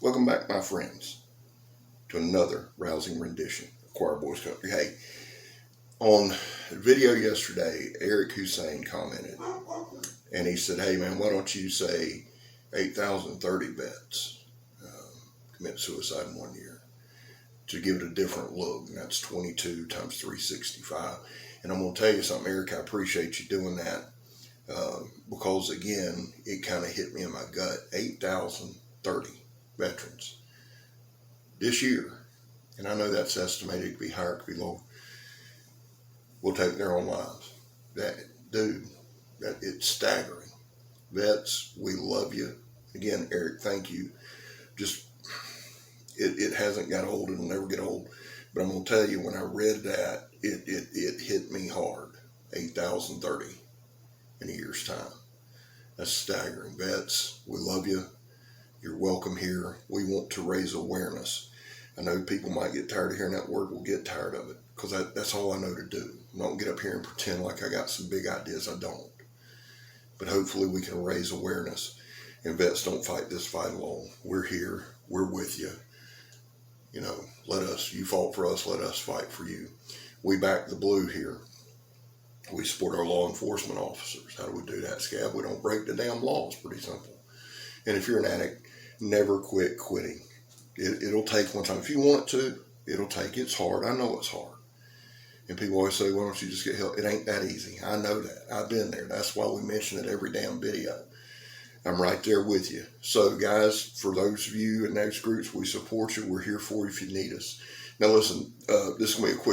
Welcome back, my friends, to another rousing rendition of Choir Boys Country. Hey, on video yesterday, Eric Hussein commented, and he said, hey man, why don't you say 8,030 vets commit suicide in 1 year to give it a different look, and that's 22 times 365. And I'm going to tell you something, Eric, I appreciate you doing that because, again, it kind of hit me in my gut. 8,030 veterans this year, and I know that's estimated to be higher, it could be lower, will take their own lives. It's staggering. Vets, we love you. Again, Eric, thank you. It hasn't got old, it'll never get old. But I'm going to tell you, when I read that, it hit me hard. 8,030 in a year's time. That's staggering. Vets, we love you. You're welcome here. We want to raise awareness. I know people might get tired of hearing that word. We'll get tired of it because that's all I know to do. I don't get up here and pretend like I got some big ideas. I don't. But hopefully we can raise awareness. And vets, don't fight this fight alone. We're here. We're with you. You know, you fought for us, let us fight for you. We back the blue here. We support our law enforcement officers. How do we do that, Scab? We don't break the damn law. It's pretty simple. And if you're an addict, never quit quitting. It'll take one time. If you want it to, it'll take. It's hard. I know it's hard. And people always say, why don't you just get help? It ain't that easy. I know that. I've been there. That's why we mention it every damn video. I'm right there with you. So, guys, for those of you in those groups, we support you. We're here for you if you need us. Now, listen, this is going to be a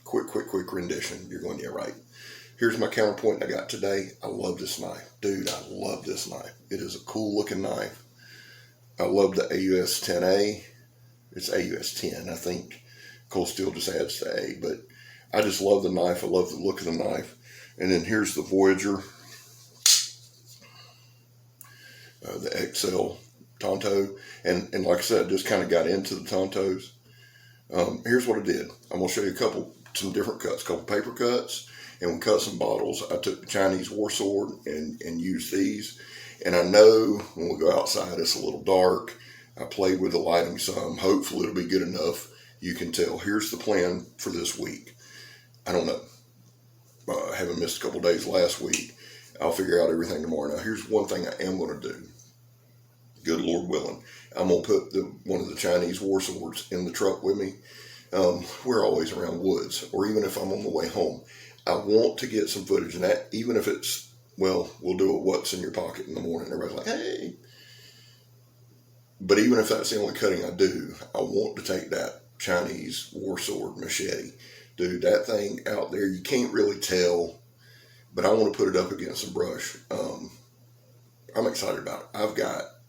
quick rendition. You're going, yeah, right. Here's my counterpoint I got today. I love this knife. Dude, I love this knife. It is a cool-looking knife. I love the AUS 10A. It's AUS 10. I think Cold Steel just adds the A. But I just love the knife. I love the look of the knife. And then here's the Voyager. The XL Tonto, and like I said, just kind of got into the Tontos. Here's what I did. I'm going to show you some different cuts, a couple paper cuts, and we cut some bottles. I took the Chinese war sword and used these. And I know when we go outside, it's a little dark. I played with the lighting some. Hopefully it'll be good enough you can tell. Here's the plan for this week. I don't know. I haven't missed a couple days last week. I'll figure out everything tomorrow. Now, here's one thing I am going to do. Good Lord willing. I'm going to put one of the Chinese war swords in the truck with me. We're always around woods, or even if I'm on the way home. I want to get some footage, and that, even if it's, well, we'll do a what's in your pocket in the morning. Everybody's like, hey. But even if that's the only cutting I do, I want to take that Chinese war sword machete. Dude, that thing out there, you can't really tell, but I want to put it up against some brush. I'm excited about it.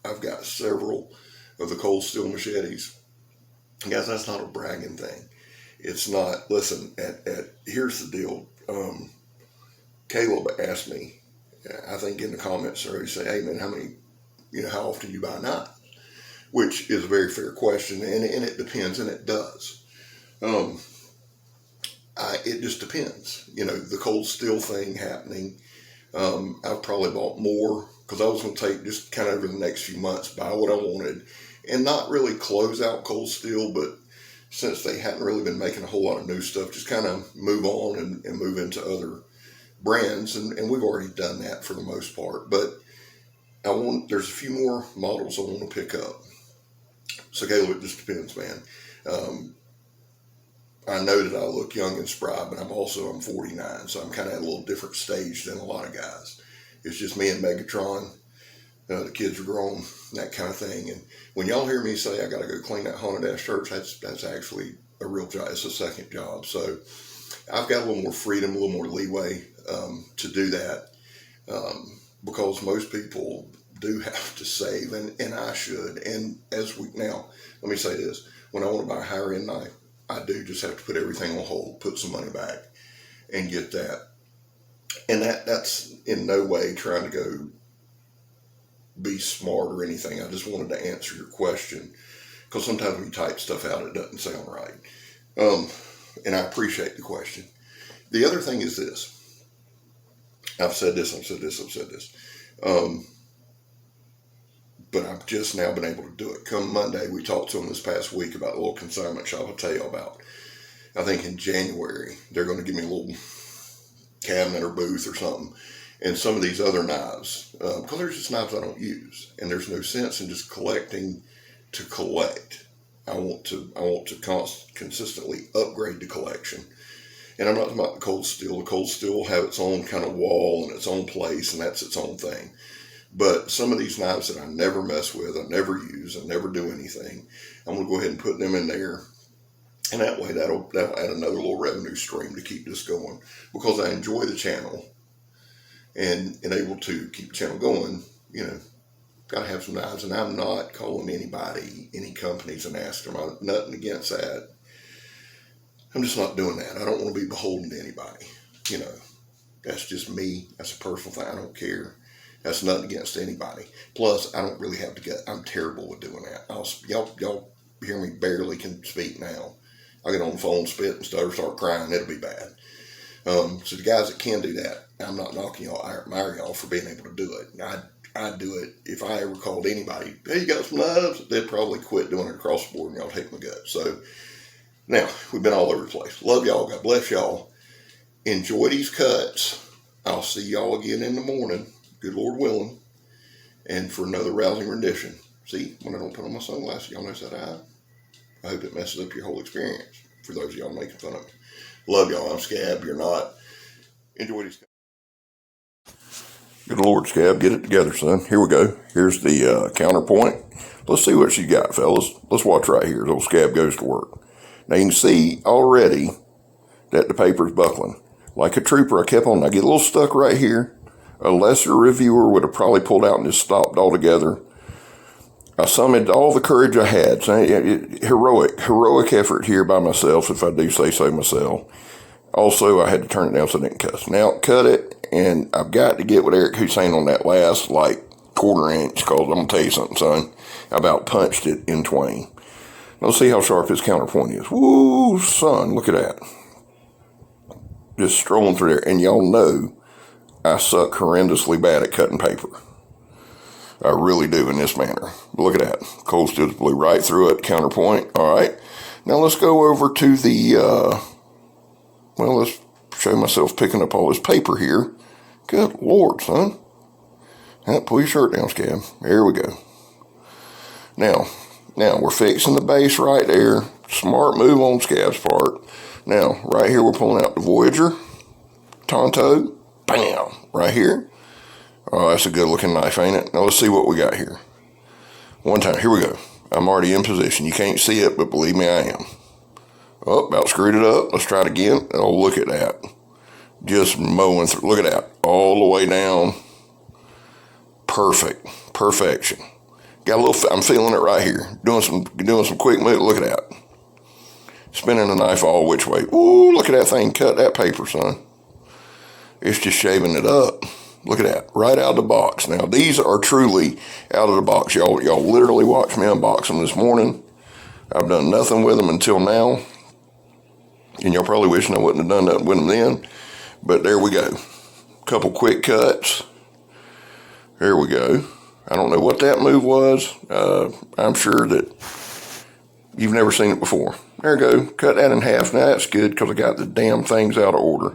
I've got several of the Cold Steel machetes. Guys, that's not a bragging thing. It's not. Listen, here's the deal. Caleb asked me, I think in the comments, or he said, hey man, how often do you buy knives? Which is a very fair question, and it depends, and it does. It just depends. The Cold Steel thing happening, I've probably bought more because I was going to take just kind of over the next few months, buy what I wanted, and not really close out Cold Steel, but since they hadn't really been making a whole lot of new stuff, just kind of move on and move into other brands, and we've already done that for the most part. But there's a few more models I want to pick up. So Caleb, it just depends, man. I know that I look young and spry, but I'm 49, so I'm kind of at a little different stage than a lot of guys. It's just me and Megatron. The kids are grown, that kind of thing. And when y'all hear me say I got to go clean that haunted ass church, that's actually a real job. It's a second job. So I've got a little more freedom, a little more leeway to do that because most people do have to save, and I should. And now, let me say this. When I want to buy a higher end knife, I do just have to put everything on hold, put some money back, and get that. And that's in no way trying to go be smart or anything. I just wanted to answer your question because sometimes when you type stuff out, it doesn't sound right. And I appreciate the question. The other thing is this. I've said this. but I've just now been able to do it. Come Monday, we talked to them this past week about the little consignment shop I'll tell you about. I think in January, they're going to give me a little cabinet or booth or something. And some of these other knives, because there's just knives I don't use, and there's no sense in just collecting to collect. I want to consistently upgrade the collection. And I'm not talking about the Cold Steel. The Cold Steel will have its own kind of wall and its own place, and that's its own thing. But some of these knives that I never mess with, I never use, I never do anything, I'm going to go ahead and put them in there. And that way that'll add another little revenue stream to keep this going, because I enjoy the channel. And able to keep the channel going, got to have some knives. And I'm not calling anybody, any companies, and asking them. Nothing against that. I'm just not doing that. I don't want to be beholden to anybody. That's just me. That's a personal thing. I don't care. That's nothing against anybody. Plus, I don't really have to get. I'm terrible with doing that. Y'all hear me barely can speak now. I get on the phone, spit and stutter, start crying. It'll be bad. So the guys that can do that, I'm not knocking y'all. I admire y'all for being able to do it. I'd do it if I ever called anybody, hey, you got some knives? They'd probably quit doing it across the board and y'all take my gut. So now we've been all over the place. Love y'all. God bless y'all. Enjoy these cuts. I'll see y'all again in the morning, good Lord willing, and for another rousing rendition. See, when I don't put on my sunglasses, y'all notice that eye? I hope it messes up your whole experience for those of y'all making fun of me. Love y'all. I'm Scab. You're not. Enjoy these. Good Lord, Scab. Get it together, son. Here we go. Here's the counterpoint. Let's see what she got, fellas. Let's watch right here as old Scab goes to work. Now, you can see already that the paper's buckling. Like a trooper, I kept on. I get a little stuck right here. A lesser reviewer would have probably pulled out and just stopped altogether. I summoned all the courage I had. So, heroic effort here by myself, if I do say so myself. Also, I had to turn it down so I didn't cuss. Now, cut it, and I've got to get with Eric Hussein on that last, quarter inch, because I'm going to tell you something, son. I about punched it in twain. Let's see how sharp his counterpoint is. Woo, son, look at that. Just strolling through there. And y'all know I suck horrendously bad at cutting paper. I really do in this manner. Look at that. Cold Steel blew right through it. Counterpoint. All right. Now let's go over to the, let's show myself picking up all this paper here. Good Lord, son. Pull your shirt down, Scab. There we go. Now we're fixing the base right there. Smart move on Scab's part. Now, right here, we're pulling out the Voyager. Tonto. Bam. Right here. Oh, that's a good looking knife, ain't it? Now let's see what we got here. One time, here we go. I'm already in position. You can't see it, but believe me, I am. Oh, about screwed it up. Let's try it again. Oh, look at that. Just mowing through. Look at that. All the way down. Perfect. Perfection. Got a little, I'm feeling it right here. Doing some quick move. Look at that. Spinning the knife all which way. Ooh, look at that thing. Cut that paper, son. It's just shaving it up. Look at that, right out of the box. Now, these are truly out of the box. Y'all literally watched me unbox them this morning. I've done nothing with them until now. And y'all probably wishing I wouldn't have done nothing with them then. But there we go. Couple quick cuts. There we go. I don't know what that move was. I'm sure that you've never seen it before. There we go. Cut that in half. Now, that's good because I got the damn things out of order.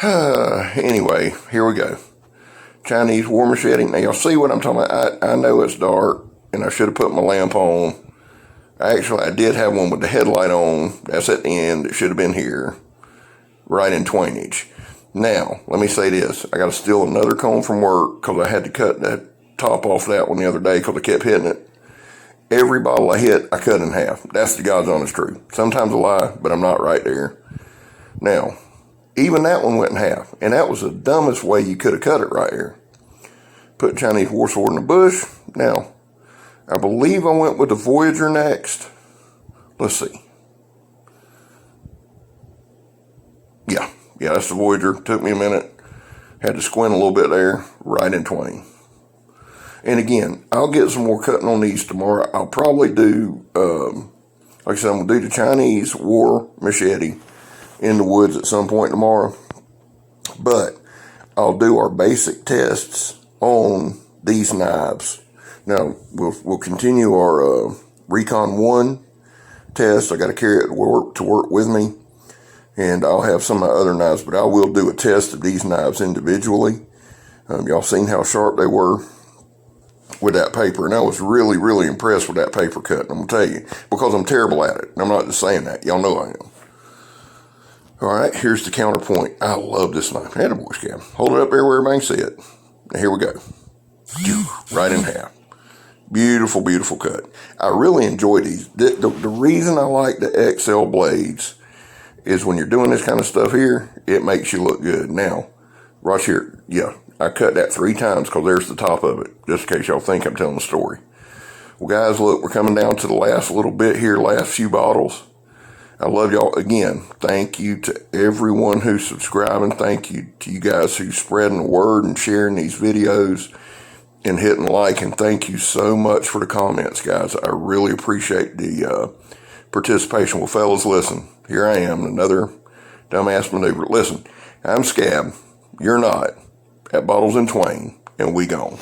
Anyway, here we go. Chinese war machete. Now, y'all see what I'm talking about? I know it's dark, and I should have put my lamp on. I did have one with the headlight on. That's at the end. It should have been here, right in twainage. Now, let me say this. I got to steal another comb from work because I had to cut that top off that one the other day because I kept hitting it. Every bottle I hit, I cut in half. That's the God's honest truth. Sometimes I lie, but I'm not right there. Now, even that one went in half, and that was the dumbest way you could have cut it right here. Put Chinese war sword in the bush. Now, I believe I went with the Voyager next. Let's see. Yeah, that's the Voyager. Took me a minute. Had to squint a little bit there. Right in twain. And again, I'll get some more cutting on these tomorrow. I'll probably do, like I said, I'm going to do the Chinese war machete in the woods at some point tomorrow. But I'll do our basic tests on these knives Now, we'll continue our Recon 1 test. I got to carry it to work with me. And I'll have some of my other knives, but I will do a test of these knives individually. Y'all seen how sharp they were with that paper, and I was really, really impressed with that paper cut. And I'm going to tell you, because I'm terrible at it. And I'm not just saying that. Y'all know I am. All right, here's the counterpoint. I love this knife. Attaboy, Scab. Hold it up everywhere everybody can see it. Now, here we go. Right in half. Beautiful, beautiful cut. I really enjoy these. The reason I like the XL blades is when you're doing this kind of stuff here, it makes you look good. Now, right here, yeah, I cut that 3 times because there's the top of it, just in case y'all think I'm telling the story. Well, guys, look, we're coming down to the last little bit here, last few bottles. I love y'all. Again, thank you to everyone who's subscribing. Thank you to you guys who's spreading the word and sharing these videos and hitting like. And thank you so much for the comments, guys. I really appreciate the participation. Well, fellas, listen. Here I am, another dumbass maneuver. Listen, I'm Scab. You're not. At Bottles and Twain, and we gone.